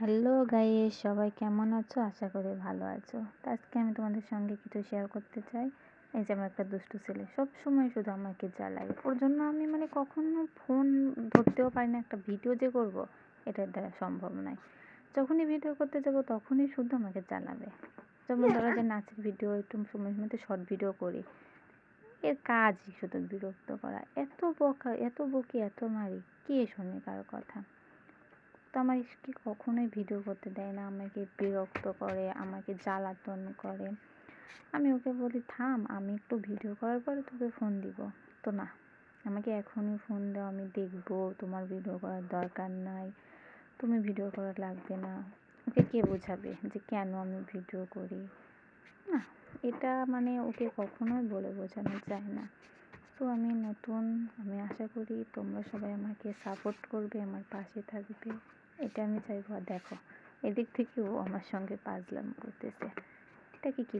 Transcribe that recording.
Hello guys, সবাই কেমন আছো? আশা করি ভালো আছো। তো আজকে আমি তোমাদের সঙ্গে কিছু শেয়ার করতে চাই। এই যে আমার একটা দুষ্টু ছেলে সবসময় শুধু আমাকে জ্বালায়। ওর জন্য আমি কখনো ফোন ধরতেও পারি না, একটা ভিডিও যে করব এটার দ্বারা সম্ভব নয়। যখনই ভিডিও করতে যাব তখনই শুধু আমাকে জ্বালাবে। যেমন ধরো যে নাচের ভিডিও একটু সময় সময় শর্ট ভিডিও করি, এর কাজই শুধু বিরক্ত করা। এত বকা, এত বকি, এত মারি, কে শোনে কারো কথা? তো আমার স্ত্রী কখনোই ভিডিও করতে দেয় না, আমাকে বিরক্ত করে, আমাকে জ্বালাতন করে। আমি ওকে বলি থাম, আমি একটু ভিডিও করার পরে তোকে ফোন দিব। তো না, আমাকে এখনই ফোন দাও, আমি দেখবো, তোমার ভিডিও করার দরকার নাই, তুমি ভিডিও করা লাগবে না। ওকে কে বোঝাবে যে কেন আমি ভিডিও করি? না, এটা ওকে কখনোই বলে বোঝানো যায় না। তো আমি নতুন, আমি আশা করি তোমরা সবাই আমাকে সাপোর্ট করবে, আমার পাশে থাকবে, এটা আমি চাইবো। আর দেখো, এদিক থেকেও আমার সঙ্গে পাজলাম করতেছে, এটাকে কি